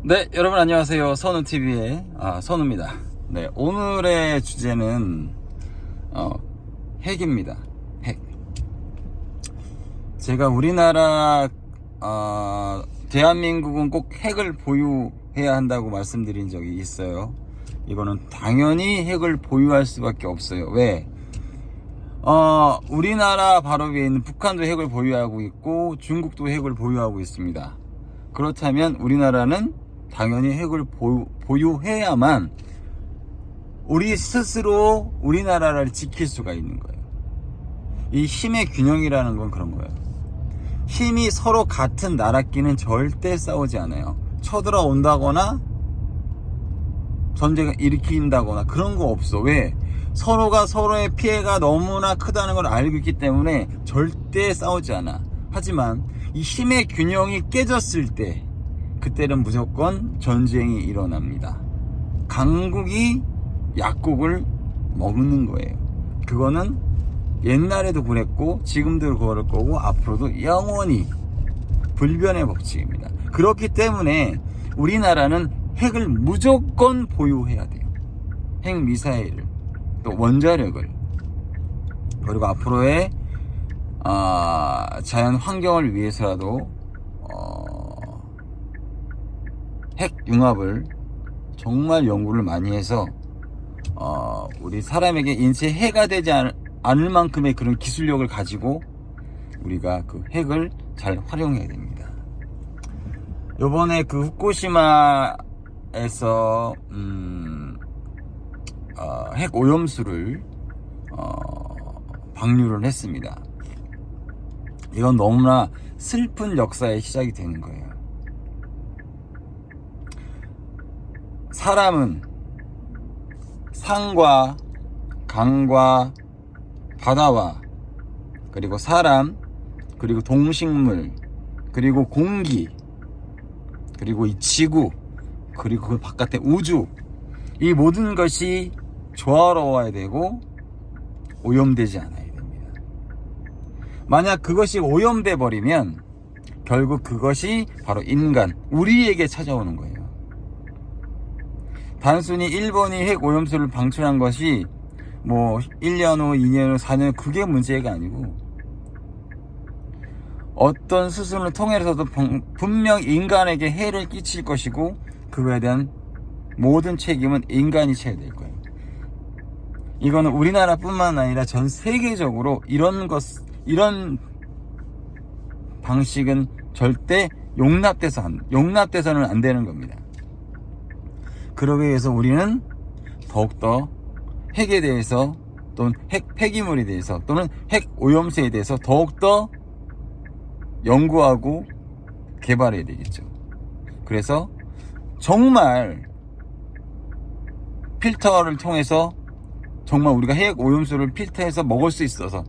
네, 여러분 안녕하세요. 선우TV의 선우입니다. 네, 오늘의 주제는 핵입니다. 핵. 제가 우리나라 대한민국은 꼭 핵을 보유해야 한다고 말씀드린 적이 있어요. 이거는 당연히 핵을 보유할 수밖에 없어요. 왜? 우리나라 바로 위에 있는 북한도 핵을 보유하고 있고 중국도 핵을 보유하고 있습니다. 그렇다면 우리나라는 당연히 핵을 보유해야만 우리 스스로 우리나라를 지킬 수가 있는 거예요. 이 힘의 균형이라는 건 그런 거예요. 힘이 서로 같은 나라끼리는 절대 싸우지 않아요. 쳐들어온다거나 전쟁을 일으킨다거나 그런 거 없어. 왜? 서로가 서로의 피해가 너무나 크다는 걸 알고 있기 때문에 절대 싸우지 않아. 하지만 이 힘의 균형이 깨졌을 때 그때는 무조건 전쟁이 일어납니다. 강국이 약국을 먹는 거예요. 그거는 옛날에도 그랬고 지금도 그럴 거고 앞으로도 영원히 불변의 법칙입니다. 그렇기 때문에 우리나라는 핵을 무조건 보유해야 돼요. 핵미사일을, 또 원자력을, 그리고 앞으로의 자연 환경을 위해서라도 핵 융합을 정말 연구를 많이 해서 우리 사람에게 인체에 해가 되지 않을 만큼의 그런 기술력을 가지고 우리가 그 핵을 잘 활용해야 됩니다. 요번에 그 후쿠시마에서 핵 오염수를 방류를 했습니다. 이건 너무나 슬픈 역사의 시작이 되는 거예요. 사람은 산과 강과 바다와 그리고 사람 그리고 동식물 그리고 공기 그리고 이 지구 그리고 그 바깥의 우주, 이 모든 것이 조화로워야 되고 오염되지 않아야 됩니다. 만약 그것이 오염돼 버리면 결국 그것이 바로 인간, 우리에게 찾아오는 거예요. 단순히 일본이 핵 오염수를 방출한 것이 뭐 1년 후, 2년 후, 4년 후 그게 문제가 아니고 어떤 수순을 통해서도 분명 인간에게 해를 끼칠 것이고 그거에 대한 모든 책임은 인간이 져야 될 거예요. 이거는 우리나라뿐만 아니라 전 세계적으로 이런 방식은 절대 용납돼서는 안 되는 겁니다. 그러기 위해서 우리는 더욱더 핵에 대해서 또는 핵 폐기물에 대해서 또는 핵 오염수에 대해서 더욱더 연구하고 개발해야 되겠죠. 그래서 정말 필터를 통해서 정말 우리가 핵 오염수를 필터해서 먹을 수 있어서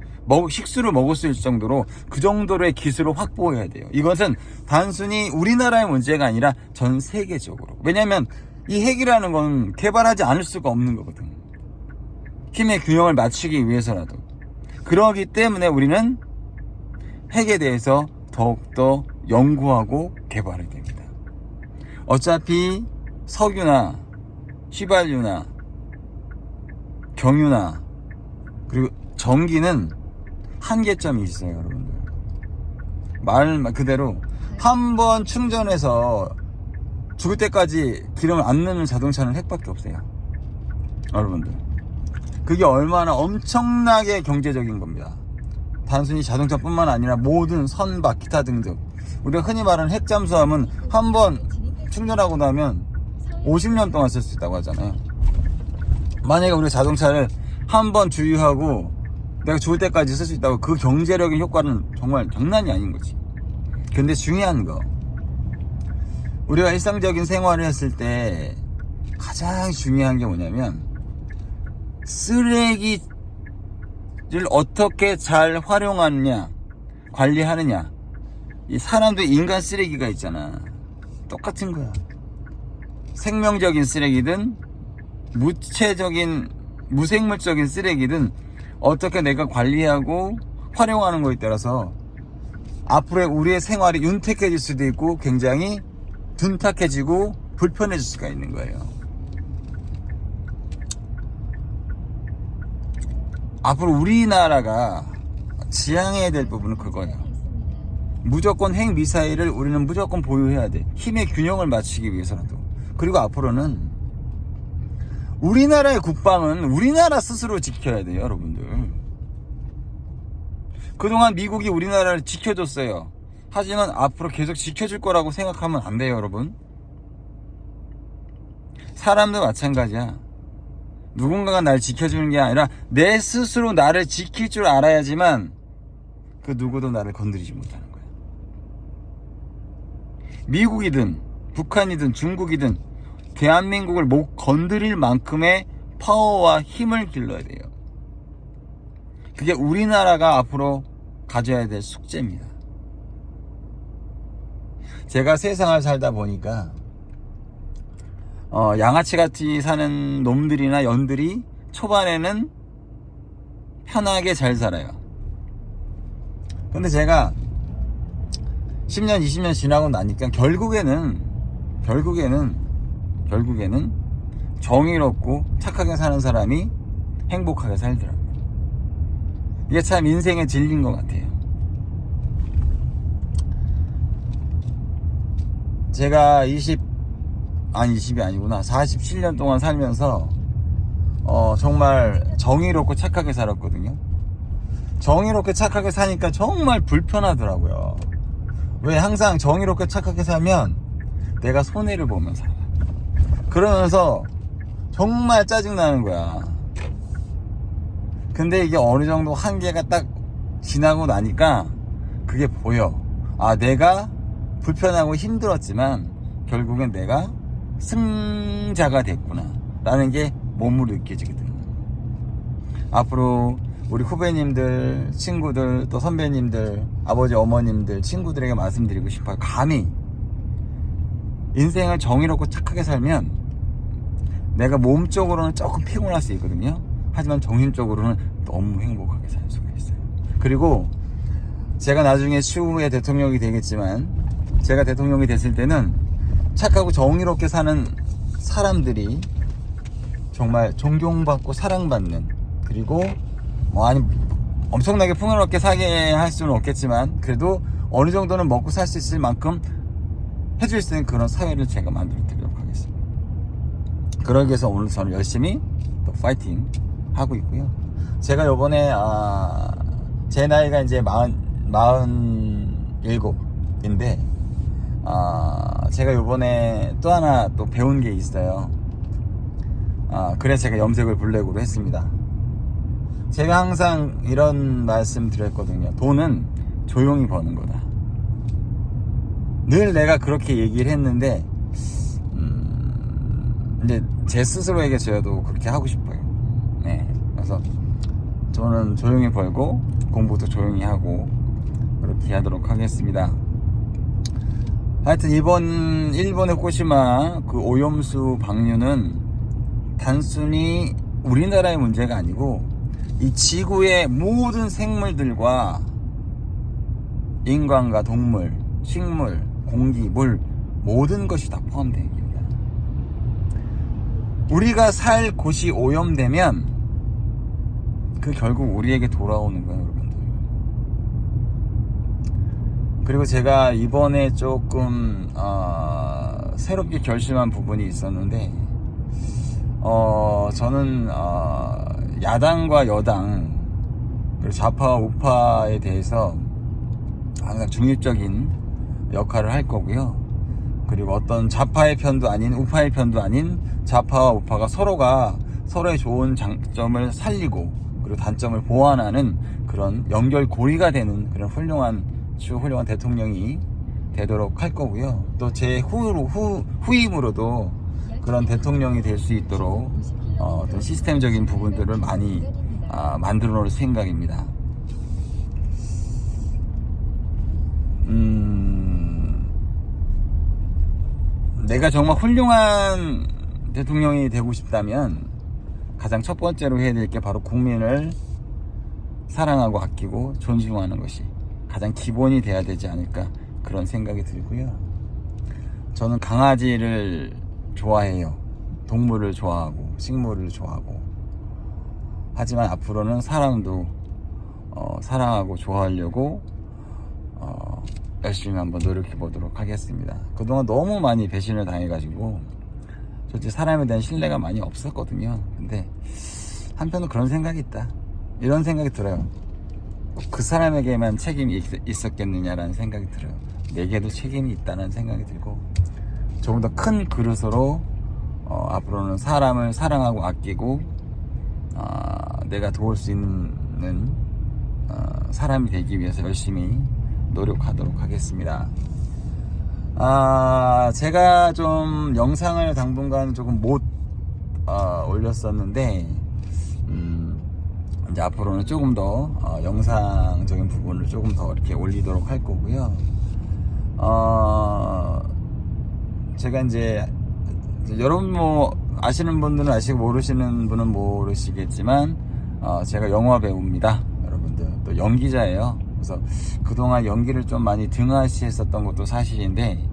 식수를 먹을 수 있을 정도로 그 정도의 기술을 확보해야 돼요. 이것은 단순히 우리나라의 문제가 아니라 전 세계적으로. 왜냐하면 이 핵이라는 건 개발하지 않을 수가 없는 거거든. 힘의 균형을 맞추기 위해서라도. 그러기 때문에 우리는 핵에 대해서 더욱더 연구하고 개발해야 됩니다. 어차피 석유나 휘발유나 경유나 그리고 전기는 한계점이 있어요, 여러분들. 말 그대로 한번 충전해서 죽을 때까지 기름을 안 넣는 자동차는 핵밖에 없어요, 여러분들. 그게 얼마나 엄청나게 경제적인 겁니다. 단순히 자동차뿐만 아니라 모든 선박, 기타 등등. 우리가 흔히 말하는 핵 잠수함은 한번 충전하고 나면 50년 동안 쓸 수 있다고 하잖아요. 만약에 우리가 자동차를 한번 주유하고 내가 죽을 때까지 쓸 수 있다고, 그 경제력의 효과는 정말 장난이 아닌 거지. 근데 중요한 거, 우리가 일상적인 생활을 했을 때 가장 중요한 게 뭐냐면 쓰레기를 어떻게 잘 활용하느냐, 관리하느냐. 이 사람도 인간 쓰레기가 있잖아. 똑같은 거야. 생명적인 쓰레기든 무생물적인 쓰레기든 어떻게 내가 관리하고 활용하는 거에 따라서 앞으로의 우리의 생활이 윤택해질 수도 있고 굉장히 둔탁해지고 불편해질 수가 있는 거예요. 앞으로 우리나라가 지향해야 될 부분은 그거예요. 무조건 핵미사일을 우리는 무조건 보유해야 돼. 힘의 균형을 맞추기 위해서라도. 그리고 앞으로는 우리나라의 국방은 우리나라 스스로 지켜야 돼요, 여러분들. 그동안 미국이 우리나라를 지켜줬어요. 하지만 앞으로 계속 지켜줄 거라고 생각하면 안 돼요, 여러분. 사람도 마찬가지야. 누군가가 날 지켜주는 게 아니라 내 스스로 나를 지킬 줄 알아야지만 그 누구도 나를 건드리지 못하는 거야. 미국이든 북한이든 중국이든 대한민국을 못 건드릴 만큼의 파워와 힘을 길러야 돼요. 그게 우리나라가 앞으로 가져야 될 숙제입니다. 제가 세상을 살다 보니까 양아치같이 사는 놈들이나 연들이 초반에는 편하게 잘 살아요. 근데 제가 10년, 20년 지나고 나니까 결국에는 정의롭고 착하게 사는 사람이 행복하게 살더라고요. 이게 참 인생의 진리인 것 같아요. 제가 20이 아니구나. 47년 동안 살면서 정말 정의롭고 착하게 살았거든요. 정의롭게 착하게 사니까 정말 불편하더라고요. 왜? 항상 정의롭게 착하게 살면 내가 손해를 보면 살아. 그러면서 정말 짜증나는 거야. 근데 이게 어느 정도 한계가 딱 지나고 나니까 그게 보여. 아, 내가 불편하고 힘들었지만 결국엔 내가 승자가 됐구나 라는 게 몸으로 느껴지거든요. 앞으로 우리 후배님들, 친구들, 또 선배님들, 아버지, 어머님들, 친구들에게 말씀드리고 싶어요. 감히 인생을 정의롭고 착하게 살면 내가 몸적으로는 조금 피곤할 수 있거든요. 하지만 정신적으로는 너무 행복하게 살 수가 있어요. 그리고 제가 나중에 추후에 대통령이 되겠지만 제가 대통령이 됐을 때는 착하고 정의롭게 사는 사람들이 정말 존경받고 사랑받는, 그리고 아니 엄청나게 풍요롭게 살게 할 수는 없겠지만 그래도 어느 정도는 먹고 살 수 있을 만큼 해줄 수 있는 그런 사회를 제가 만들어 드리도록 하겠습니다. 그러기 위해서 오늘 저는 열심히 또 파이팅 하고 있고요. 제가 요번에 제 나이가 이제 47인데 제가 요번에 또 하나 또 배운 게 있어요. 그래서 제가 염색을 블랙으로 했습니다. 제가 항상 이런 말씀 드렸거든요. 돈은 조용히 버는 거다. 늘 내가 그렇게 얘기를 했는데 이제 제 스스로에게 저도 그렇게 하고 싶어요. 네, 그래서 저는 조용히 벌고 공부도 조용히 하고 그렇게 하도록 하겠습니다. 하여튼 이번 일본의 후쿠시마 그 오염수 방류는 단순히 우리나라의 문제가 아니고 이 지구의 모든 생물들과 인간과 동물, 식물, 공기, 물 모든 것이 다 포함되어 있습니다. 우리가 살 곳이 오염되면 그 결국 우리에게 돌아오는 거예요, 여러분들. 그리고 제가 이번에 조금 새롭게 결심한 부분이 있었는데 저는 야당과 여당 그리고 좌파와 우파에 대해서 항상 중립적인 역할을 할 거고요. 그리고 어떤 좌파의 편도 아닌 우파의 편도 아닌 좌파와 우파가 서로가 서로의 좋은 장점을 살리고 그리고 단점을 보완하는 그런 연결고리가 되는 그런 훌륭한 대통령이 되도록 할 거고요. 또 제 후임으로도 그런 대통령이 될 수 있도록 어떤 시스템적인 부분들을 많이 만들어 놓을 생각입니다. 내가 정말 훌륭한 대통령이 되고 싶다면 가장 첫 번째로 해야 될 게 바로 국민을 사랑하고 아끼고 존중하는 것이 가장 기본이 돼야 되지 않을까 그런 생각이 들고요. 저는 강아지를 좋아해요. 동물을 좋아하고 식물을 좋아하고. 하지만 앞으로는 사람도 사랑하고 좋아하려고 열심히 한번 노력해 보도록 하겠습니다. 그동안 너무 많이 배신을 당해가지고 솔직히 사람에 대한 신뢰가 많이 없었거든요. 근데 한편으로 그런 생각이 있다, 이런 생각이 들어요. 그 사람에게만 책임이 있었겠느냐라는 생각이 들어요. 내게도 책임이 있다는 생각이 들고, 조금 더 큰 그릇으로 앞으로는 사람을 사랑하고 아끼고 내가 도울 수 있는 사람이 되기 위해서 열심히 노력하도록 하겠습니다. 제가 좀 영상을 당분간 조금 못 올렸었는데 이제 앞으로는 조금 더 영상적인 부분을 조금 더 이렇게 올리도록 할 거고요. 제가 이제 여러분 뭐 아시는 분들은 아시고 모르시는 분은 모르시겠지만 제가 영화 배우입니다. 여러분들 또 연기자예요. 그래서 그동안 연기를 좀 많이 등하시했었던 것도 사실인데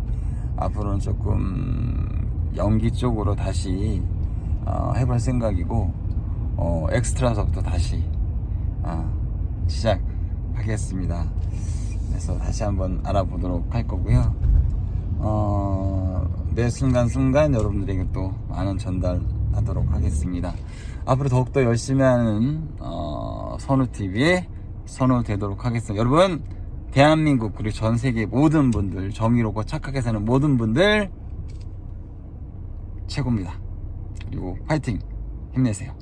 앞으로는 조금 연기 쪽으로 다시 해볼 생각이고 엑스트라서부터 다시 시작하겠습니다. 그래서 다시 한번 알아보도록 할 거고요. 매 순간순간 여러분들에게 또 많은 전달하도록 하겠습니다. 앞으로 더욱더 열심히 하는 선우TV의 선우 되도록 하겠습니다. 여러분, 대한민국 그리고 전세계 모든 분들, 정의롭고 착하게 사는 모든 분들 최고입니다. 그리고 파이팅! 힘내세요.